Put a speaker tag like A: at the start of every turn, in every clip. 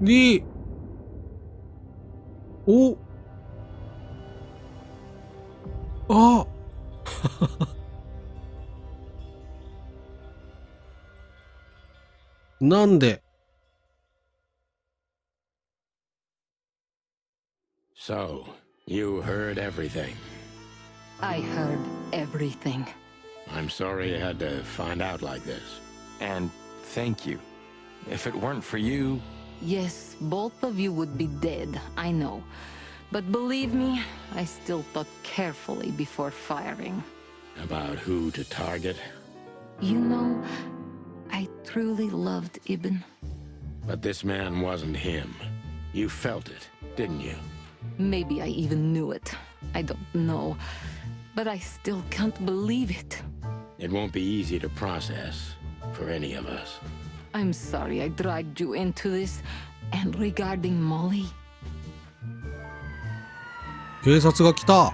A: で、お、あなんで
B: So, you heard everything.
C: I heard everything.
B: I'm sorry you had to find out like this.
D: And thank you. If it weren't for you...
C: Yes, both of you would be dead, I know. But believe me, I still thought carefully before firing.
B: About who to target?
C: You know, I truly loved Ibn.
B: But this man wasn't him. You felt it, didn't you?
C: Maybe I even knew it. I don't know. But I still can't believe it.
B: It won't be easy to process for any of us.
C: I'm sorry I dragged you into this. And regarding Molly...
A: 警察が来た。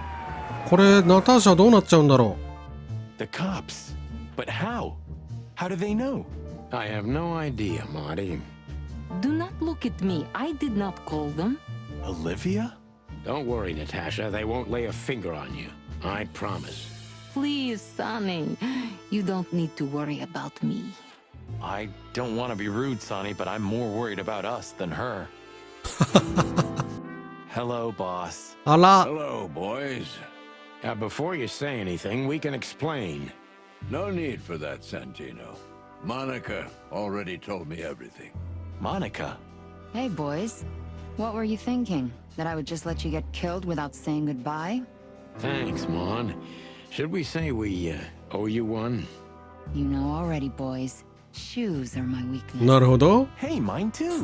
A: これナターシャどうなっちゃうんだろ
D: う。The cops. But how? How do they know?
B: I have no idea, Marty.
C: Do not look at me. I did not call them.
D: Olivia?
B: Don't worry, Natasha. They won't lay a finger on you. I promise.
C: Please, Sonny. You don't need to worry about me.
D: I don't want to be rude, Sonny, but I'm more worried about us than her. Hello, boss.
A: あら。
E: Hello, boys.
B: Before you say anything, we can explain.
E: No need for that, Santino. Monica already told me everything.
D: Monica?
F: Hey, boys. What were you thinking? That I would just let you get killed without saying goodbye?
B: Thanks, Mon. Should we say we owe you one?
F: You know already, boys. Shoes are my weakness.
A: なるほど。
D: Hey, mine too.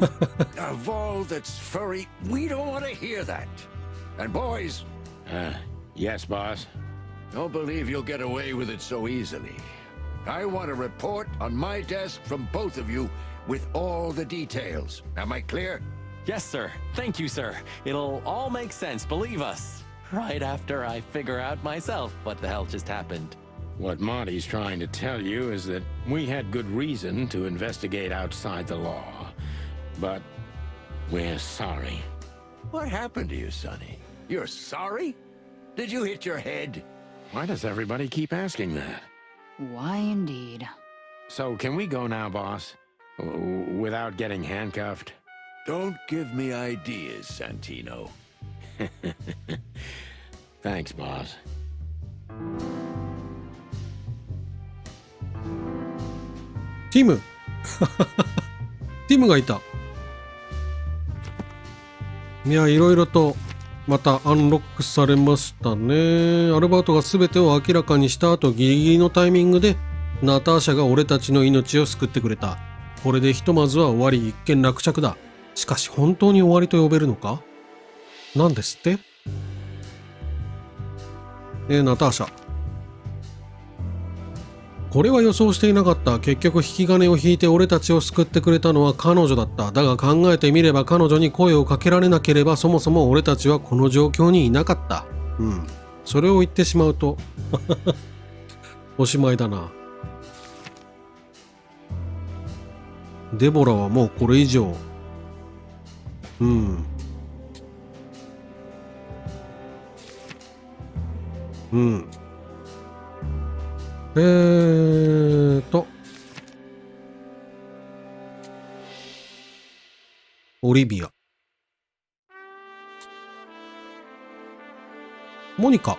E: Of all that's furry, we don't want to hear that. And boys...
B: Yes, boss.
E: Don't believe you'll get away with it so easily. I want a report on my desk from both of you with all the details. Am I clear?
D: Yes, sir. Thank you, sir. It'll all make sense, believe us. Right after I figure out myself what the hell just happened.
B: What Monty's trying to tell you is that we had good reason to investigate outside the law. But we're sorry.
E: What happened to you, Sonny? You're sorry? Did you hit your head?
B: Why does everybody keep asking that?
F: Why indeed.
B: So can we go now, boss? Without getting handcuffed?
E: Don't give me ideas, Santino.
B: Thanks, boss.
A: ティムティムがいた。いや、いろいろとまたアンロックされましたね。アルバートが全てを明らかにした後、ギリギリのタイミングでナターシャが俺たちの命を救ってくれた。これでひとまずは終わり、一件落着だ。しかし本当に終わりと呼べるのか？なんですって？ナターシャ。これは予想していなかった。結局引き金を引いて俺たちを救ってくれたのは彼女だった。だが考えてみれば彼女に声をかけられなければそもそも俺たちはこの状況にいなかった。うん。それを言ってしまうとおしまいだな。デボラはもうこれ以上。うん。うん。オリビア。モニカ。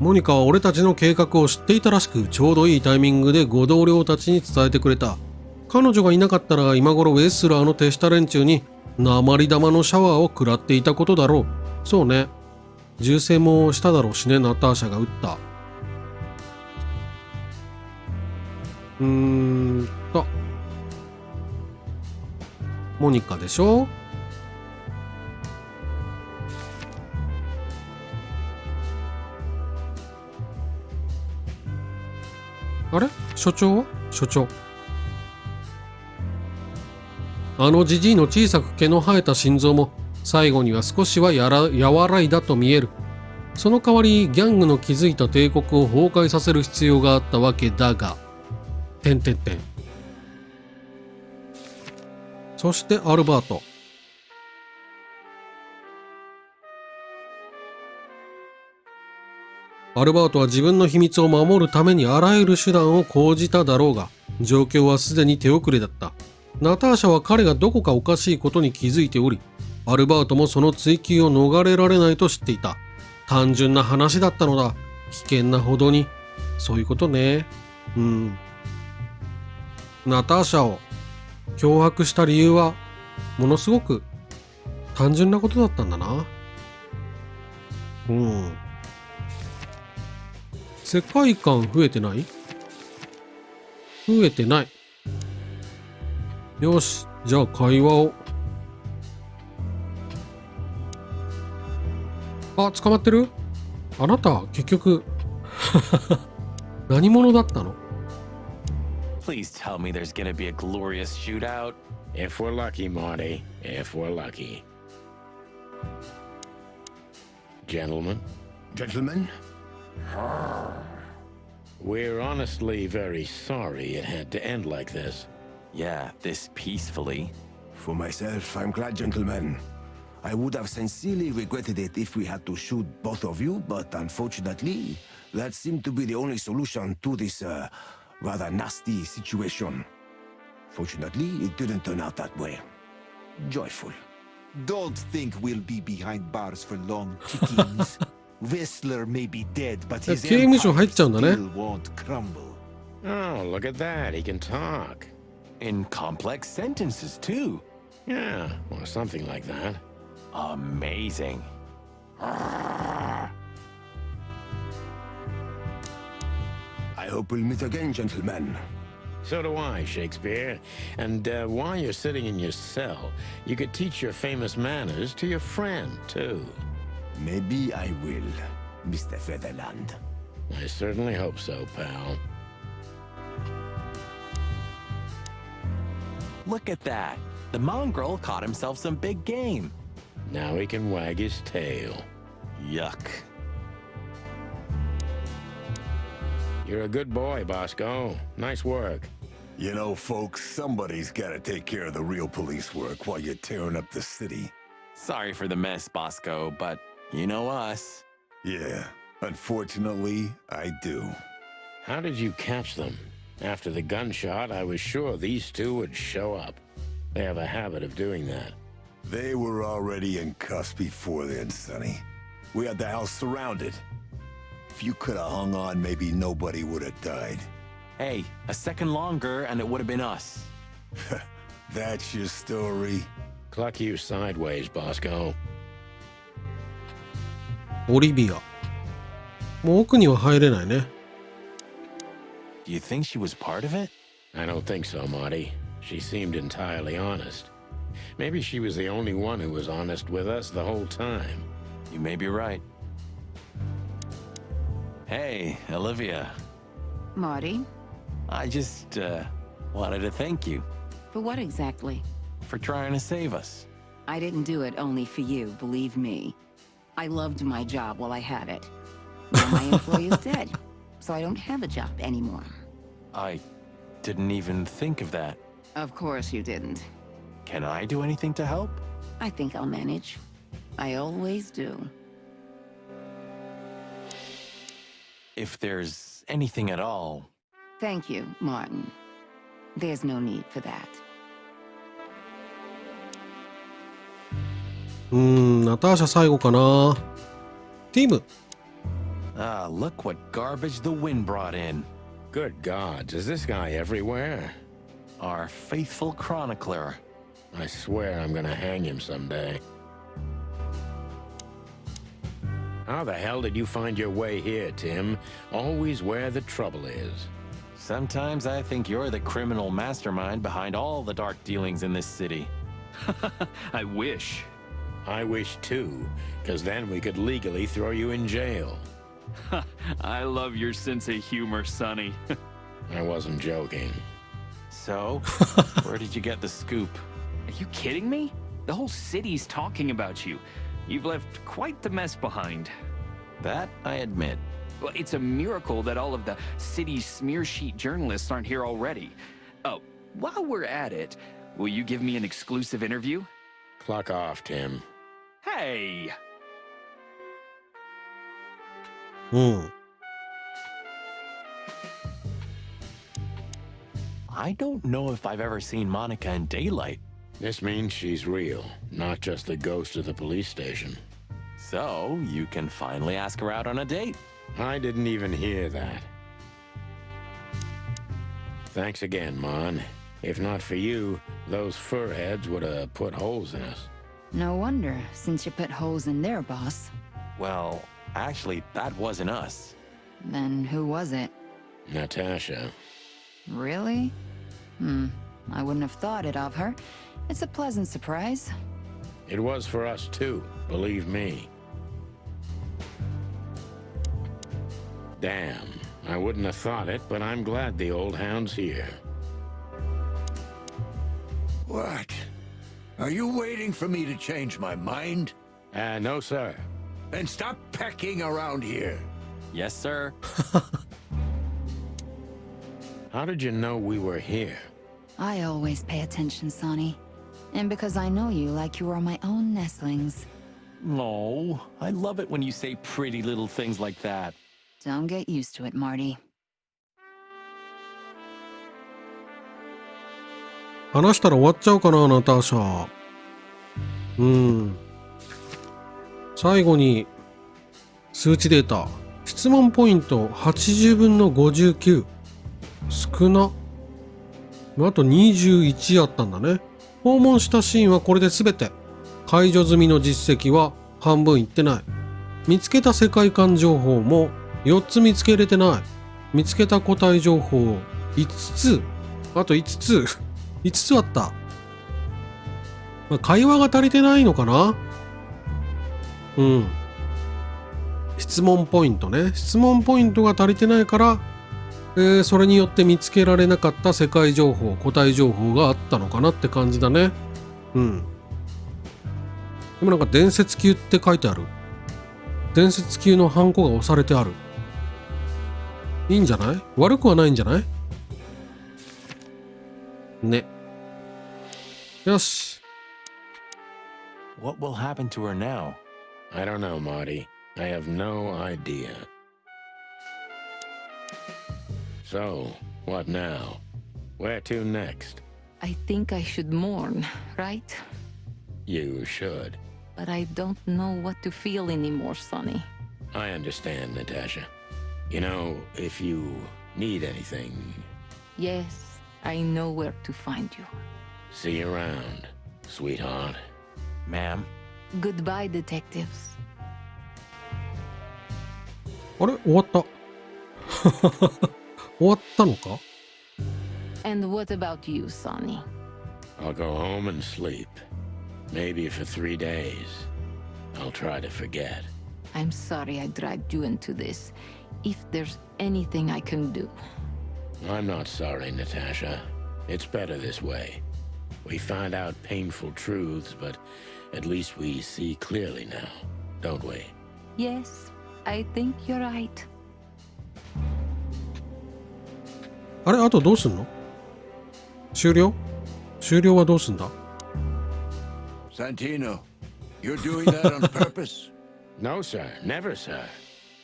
A: モニカは俺たちの計画を知っていたらしく、ちょうどいいタイミングでご同僚たちに伝えてくれた。彼女がいなかったら今頃ウェスラーの手下連中に鉛玉のシャワーを食らっていたことだろう。そうね。銃声もしただろうしね、ナターシャが撃った。モニカでしょ。あれ？所長は？所長。あのジジイの小さく毛の生えた心臓も最後には少しは和らいだと見える。その代わりギャングの築いた帝国を崩壊させる必要があったわけだが、そしてアルバート。アルバートは自分の秘密を守るためにあらゆる手段を講じただろうが、状況はすでに手遅れだった。ナターシャは彼がどこかおかしいことに気づいており、アルバートもその追及を逃れられないと知っていた。単純な話だったのだ。危険なほどに。そういうことね。ナターシャを脅迫した理由は、ものすごく単純なことだったんだな。世界観増えてない？増えてない。よし、じゃあ会話を。あ、捕まってる？あなた、結局、何者だったの？
D: Please tell me there's gonna be a glorious shootout.
B: If we're lucky, Marty. If we're lucky. Gentlemen,
E: Gentlemen?
B: we're honestly very sorry it had to end like this.
D: Yeah, this peacefully.
G: For myself, I'm glad, gentlemen. I would have sincerely regretted it if we had to shoot both of you, but unfortunately, that seemed to be the only solution to this, rather nasty situation. Fortunately, it didn't turn out that way. Joyful.
H: Don't think we'll be behind bars for long, chickens. Whistler may be dead, but his
A: 刑務所入っちゃうんだね。
H: still won't crumble.
B: Oh, look at that. He can talk.
D: In complex sentences, too.
B: Yeah, or something like that.
D: Amazing.
G: I hope we'll meet again, gentlemen.
B: So do I, Shakespeare. And while you're sitting in your cell, you could teach your famous manners to your friend, too.
G: Maybe I will, Mr. Featherland.
B: I certainly hope so, pal.
D: Look at that. The mongrel caught himself some big game.
B: Now he can wag his tail.
D: Yuck.
B: You're a good boy, Bosco. Nice work.
I: You know, folks, somebody's gotta take care of the real police work while you're tearing up the city.
D: Sorry for the mess, Bosco, but you know us.
I: Yeah, unfortunately, I do.
B: How did you catch them? After the gunshot, I was sure these two would show up. They have a habit of doing that.
I: They were already in cuffs before then, Sonny. We had the house surrounded. If you could have hung on, maybe nobody would have died.
D: Hey, a second longer and it would have been us.
I: That's your story?
B: Cluck you sideways, Bosco.
A: オリビア。もう奥には入れないね。
D: Do you think she was part of it?
B: I don't think so, Marty. She seemed entirely honest. Maybe she was the only one who was honest with us the whole time.
D: You may be right. Hey, Olivia.
F: Marty?
D: I just, wanted to thank you
F: For what exactly?
D: for trying to save us.
F: I didn't do it only for you, believe me. I loved my job while I had it. Now my employer's dead, so I don't have a job anymore.
D: I didn't even think of that.
F: Of course you didn't.
D: Can I do anything to help?
F: I think I'll manage. I always do.
D: If there's anything at all.
F: Thank you, Martin. There's no need for that.
A: ナターシャ最後かな。ティム。
D: Ah, look what garbage the wind brought in.
B: Good gods, is this guy everywhere?
D: Our faithful chronicler.
B: I swear I'm gonna hang him someday. How the hell did you find your way here, Tim? Always where the trouble is.
D: Sometimes I think you're the criminal mastermind behind all the dark dealings in this city.
J: I wish.
B: I wish too, because then we could legally throw you in jail.
J: I love your sense of humor, Sonny.
B: I wasn't joking.
D: So, where did you get the scoop?
J: Are you kidding me? The whole city's talking about you. You've left quite the mess behind.
D: That I admit.
J: Well, it's a miracle that all of the city's smear sheet journalists aren't here already. Oh, while we're at it, will you give me an exclusive interview?
B: Clock off, Tim.
J: Hey!
A: うん。
D: I don't know if I've ever seen Monica in daylight.
B: This means she's real, not just the ghost of the police station.
D: So, you can finally ask her out on a date.
B: I didn't even hear that. Thanks again, Mon. If not for you, those furheads would have put holes in us.
F: No wonder, since you put holes in their boss.
D: Well, actually, that wasn't us.
F: Then who was it?
B: Natasha.
F: Really? I wouldn't have thought it of her. It's a pleasant surprise.
B: It was for us too, believe me. Damn, I wouldn't have thought it, but I'm glad the old hound's here.
E: What? Are you waiting for me to change my mind?
B: No, sir.
E: Then stop pecking around here.
D: Yes, sir.
B: How did you know we were here?
F: I always pay attention, Sonny. And because I know you like you are my own nestlings.
D: No, I love it when you say pretty little things like that.
F: Don't get used to it, Marty.
A: 話したら終わっちゃうかな、ナターシャ。最後に、数値データ。質問ポイント80分の59。少な。あと21あったんだね。訪問したシーンはこれで全て。解除済みの実績は半分いってない。見つけた世界観情報も4つ見つけれてない。見つけた個体情報5つ。あと5つ。5つあった。会話が足りてないのかな？質問ポイントね。質問ポイントが足りてないから、それによって見つけられなかった世界情報、個体情報があったのかなって感じだね。でもなんか伝説級って書いてある。伝説級のハンコが押されてある。いいんじゃない？悪くはないんじゃない？ね。よし。
D: What will happen to her now?
B: I don't know, Marty. I have no idea. So, what now? Where to next?
C: I think I should mourn, right?
B: You should.
C: But I don't know what to feel anymore, Sonny.
B: I understand, Natasha. You know, if you need anything...
C: Yes, I know where to find you.
B: See you around, sweetheart.
D: Ma'am?
C: Goodbye, detectives.
A: あれ？終わった。終わったのか？
C: And what about you, Sonny?
B: I'll go home and sleep. Maybe for 3 days. I'll try to forget.
C: I'm sorry I dragged you into this. If there's anything I can do.
B: I'm not sorry, Natasha. It's better this way. We find out painful truths, but at least we see clearly now, don't we?
C: Yes, I think you're right.
A: あれ？あとどうすんの？終了？終了はどうすんだ？
E: Santino, you're doing that on purpose?
B: No, sir. Never, sir.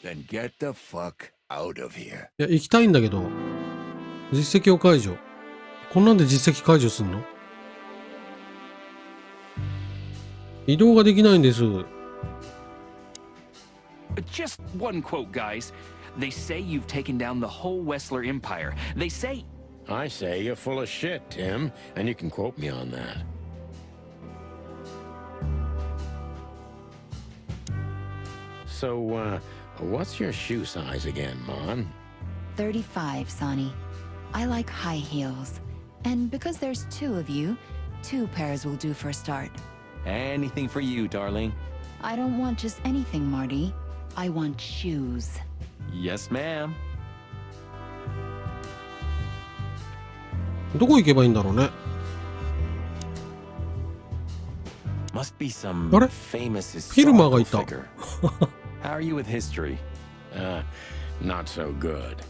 E: Then get the fuck out of here.
A: いや、行きたいんだけど、実績を解除。こんなんで実績解除すんの？移動ができないんです。
J: Just one quote, guys. They say you've taken down the whole Wessler empire. They say...
B: I say you're full of shit, Tim, and you can quote me on that. So, what's your shoe size again, Mon?
F: 35, Sonny. I like high heels. And because there's 2 of you, 2 pairs will do for a start.
D: Anything for you, darling.
F: I don't want just anything, Marty. I want shoes.
D: Yes, ma'am.
A: どこ行けばいいんだろうね。
D: Must be some
A: あれ？
D: famous
A: フィルマーがいた。
D: historical figure. How are you with history?
B: Not so good.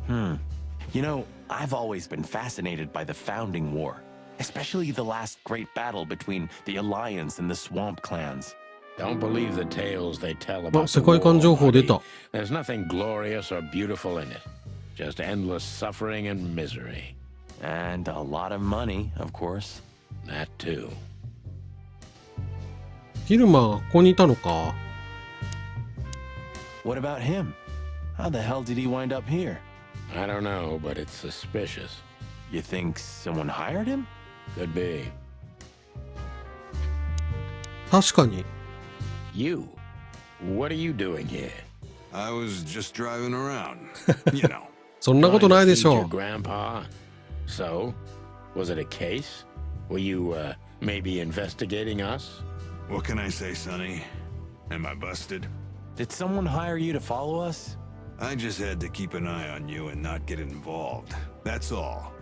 D: You know, I've always been fascinated by the Founding War, especially the last great battle between the Alliance and the Swamp Clans.
B: Don't believe the tales they tell
A: あ、
B: about
A: 世
B: the
A: 界観
B: war,
A: 情報出
B: buddy.
A: た。
B: There's nothing glorious or beautiful in it. Just endless suffering and misery.
D: And a lot of money, of course.
B: That too.
A: フィルマーがここにいたのか。
D: What about him? How the hell did he wind up here?
B: I don't know, but it's suspicious.
D: You think someone hired him?
B: Could be.
A: 確かに。
B: You. What are you doing here?
I: I was just driving around. You know.
A: そんなことないでし
B: Trying
A: ょ
B: to feed your grandpa? So, was it a case? Were you, maybe investigating us?
I: What can I say, Sonny? Am I busted?
D: Did someone hire you to follow us?
I: I just had to keep an eye on you and not get involved. That's all.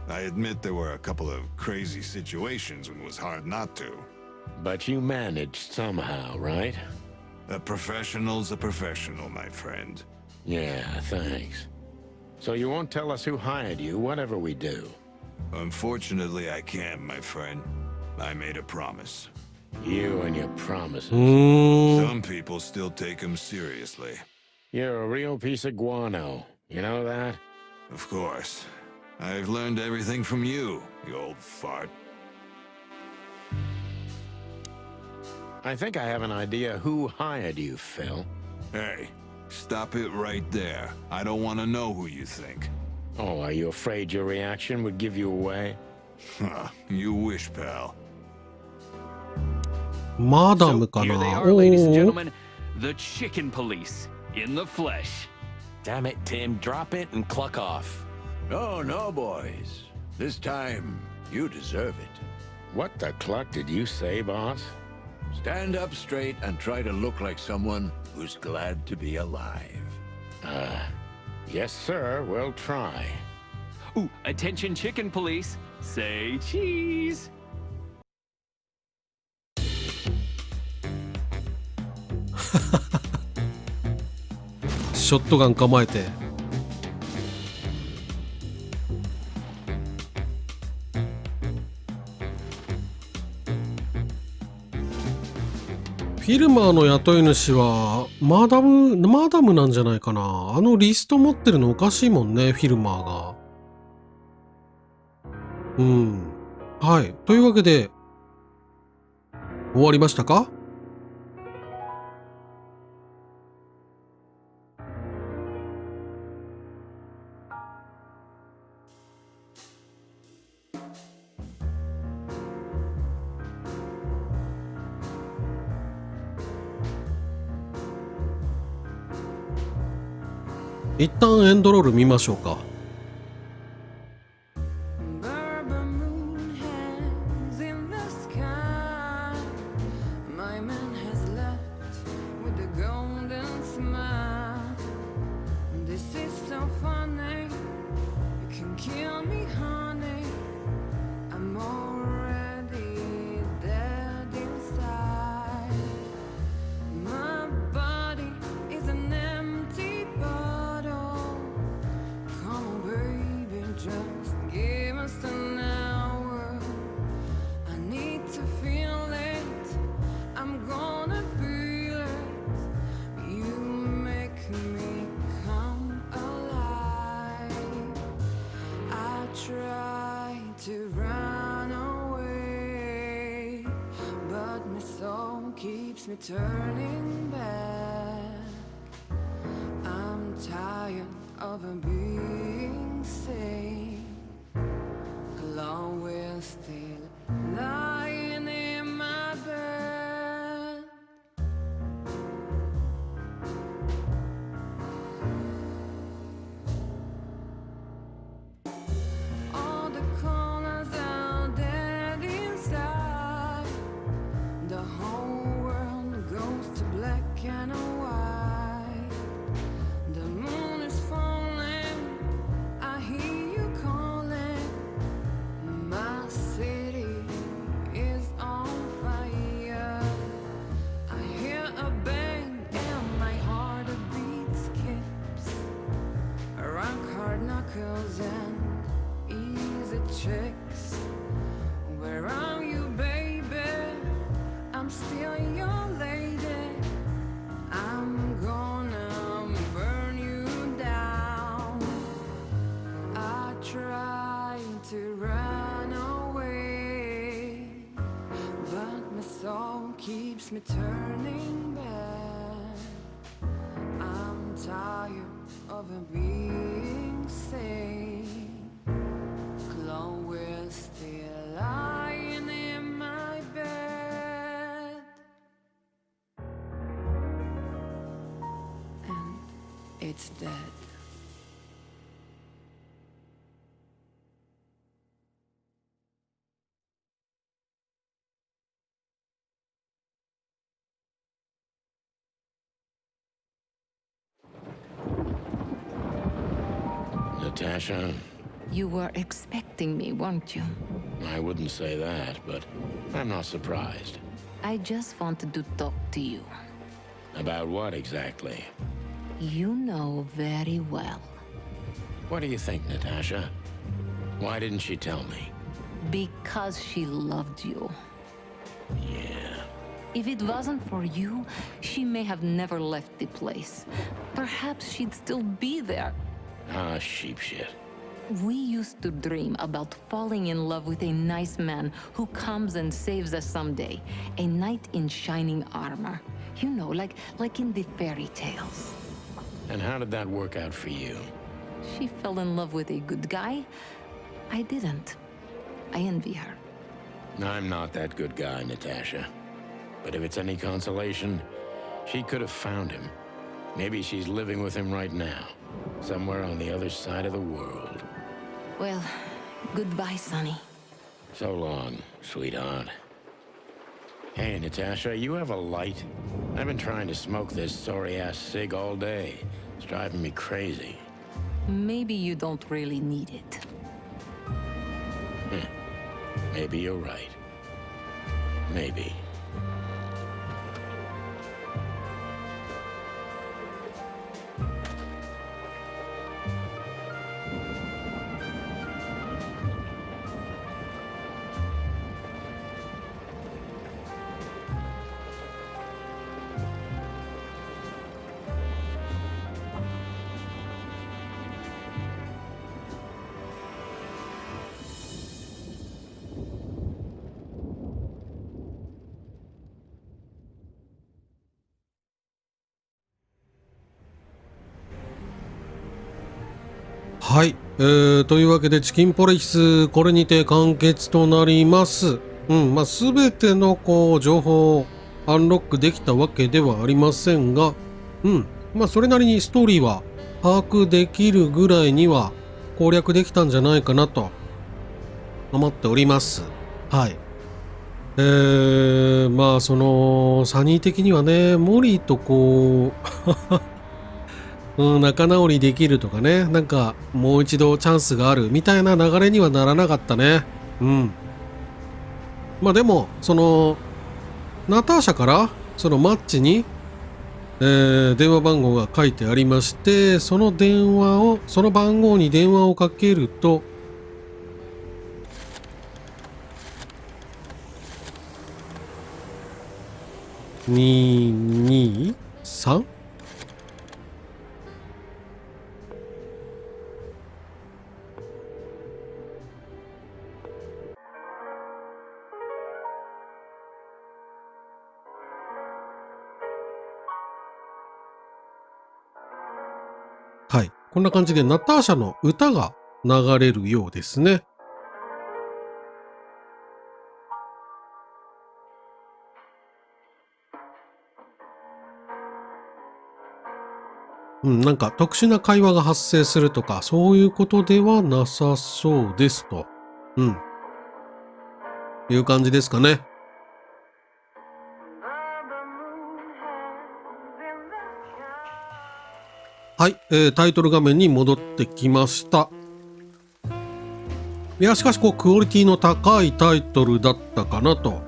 I: I admit there were a couple of crazy situations when it was hard not to.
B: But you managed somehow, right?
I: A professional's a professional, my friend.
B: Yeah, thanks. So you won't tell us who hired you, whatever we do?
I: Unfortunately, I can't, my friend. I made a promise.
B: You and your promises.
A: うーん。
I: Some people still take them seriously.
B: You're a real piece of guano. You know that?
I: Of course. I've learned everything from you, you old fart.
B: I think I have an idea who hired you, Phil.
I: Hey, stop it right there. I don't want to know who you think.
B: Oh, are you afraid your reaction would give you away?
I: Huh, you wish, pal.
A: マダム
J: So
A: か
J: here
A: な。
J: they
A: お
J: are, ladies and
A: ー
J: gentlemen. The Chicken Police in the flesh.
D: Damn it, Tim, drop it and cluck off.
E: No, no, boys. This time, you deserve it.
B: What the cluck did you say, boss?
E: Stand up straight and try to look like someone who's glad to be alive.
B: Yes, sir, we'll try.
J: Ooh, attention Chicken Police. Say cheese.
A: ショットガン構えて。フィルマーの雇い主はマダムなんじゃないかな。あのリスト持ってるのおかしいもんね、フィルマーが。うん。はい。というわけで、終わりましたか？一旦エンドロール見ましょうか。
K: keeps me turning back. I'm tired of being sane. Alone we're still lying in my bed. All the corners are dead inside. The whole world goes to black and white. The moon is falling. I hear you calling. My city keeps me turning back. I'm tired of it being sane. Chloe's still lying in my bed, and it's dead.
B: Natasha,
C: You were expecting me, weren't you?
B: I wouldn't say that, but I'm not surprised.
C: I just wanted to talk to you.
B: About what exactly?
C: You know very well.
B: What do you think, Natasha? Why didn't she tell me?
C: Because she loved you.
B: Yeah.
C: If it wasn't for you, she may have never left the place. Perhaps she'd still be there.
B: Ah, sheep shit.
C: We used to dream about falling in love with a nice man who comes and saves us someday. A knight in shining armor. You know, like in the fairy tales.
B: And how did that work out for you?
C: She fell in love with a good guy. I didn't. I envy her.
B: I'm not that good guy, Natasha. But if it's any consolation, she could have found him. Maybe she's living with him right now. Somewhere on the other side of the world.
C: Well, goodbye, Sonny.
B: So long, sweetheart. Hey, Natasha, you have a light? I've been trying to smoke this sorry-ass cig all day. It's driving me crazy.
C: Maybe you don't really need it.
B: Maybe you're right. Maybe.
A: はい、というわけでチキンポリスこれにて完結となります。全ての情報をアンロックできたわけではありませんが、それなりにストーリーは把握できるぐらいには攻略できたんじゃないかなと思っております。はい。そのサニー的にはね、モリーと仲直りできるとかね、なんかもう一度チャンスがあるみたいな流れにはならなかったね。でもそのナターシャからそのマッチに、電話番号が書いてありまして、その番号に電話をかけると223はい。こんな感じでナターシャの歌が流れるようですね。なんか特殊な会話が発生するとか、そういうことではなさそうですと。いう感じですかね。はい、タイトル画面に戻ってきました。いや、しかしクオリティの高いタイトルだったかなと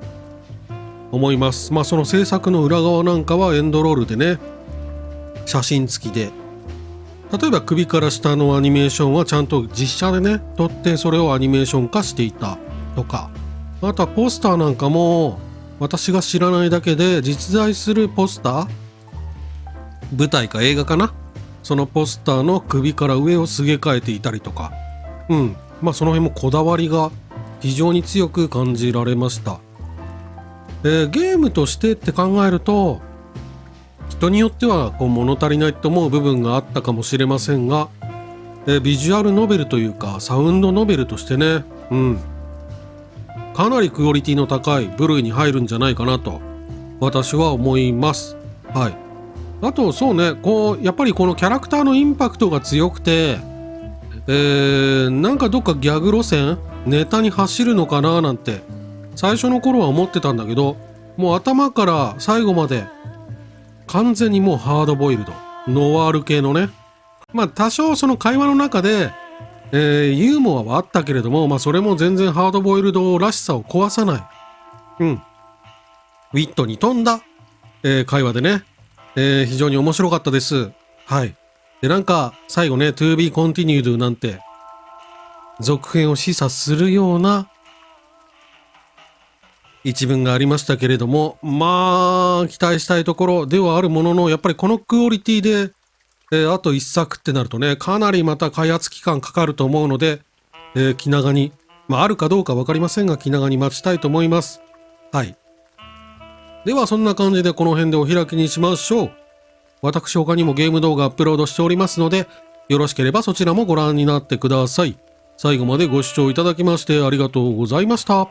A: 思います。その制作の裏側なんかはエンドロールでね、写真付きで、例えば首から下のアニメーションはちゃんと実写でね、撮ってそれをアニメーション化していたとか、あとはポスターなんかも私が知らないだけで実在するポスター、舞台か映画かな、そのポスターの首から上をすげ替えていたりとか、その辺もこだわりが非常に強く感じられました。ゲームとしてって考えると、人によってはこう物足りないと思う部分があったかもしれませんが、ビジュアルノベルというかサウンドノベルとしてね、かなりクオリティの高い部類に入るんじゃないかなと私は思います。はい。あとそうね、こうやっぱりこのキャラクターのインパクトが強くて、なんかどっかギャグ路線ネタに走るのかななんて最初の頃は思ってたんだけど、もう頭から最後まで完全にもうハードボイルドノワール系のね、まあ多少その会話の中で、ユーモアはあったけれども、まあそれも全然ハードボイルドらしさを壊さない、ウィットに富んだ、会話でね、非常に面白かったです。はい。でなんか最後ね To be continued なんて続編を示唆するような一文がありましたけれども、まあ期待したいところではあるものの、やっぱりこのクオリティで、あと1作ってなるとね、かなりまた開発期間かかると思うので、気長に、まああるかどうか分かりませんが気長に待ちたいと思います。はい。ではそんな感じでこの辺でお開きにしましょう。私他にもゲーム動画アップロードしておりますので、よろしければそちらもご覧になってください。最後までご視聴いただきましてありがとうございました。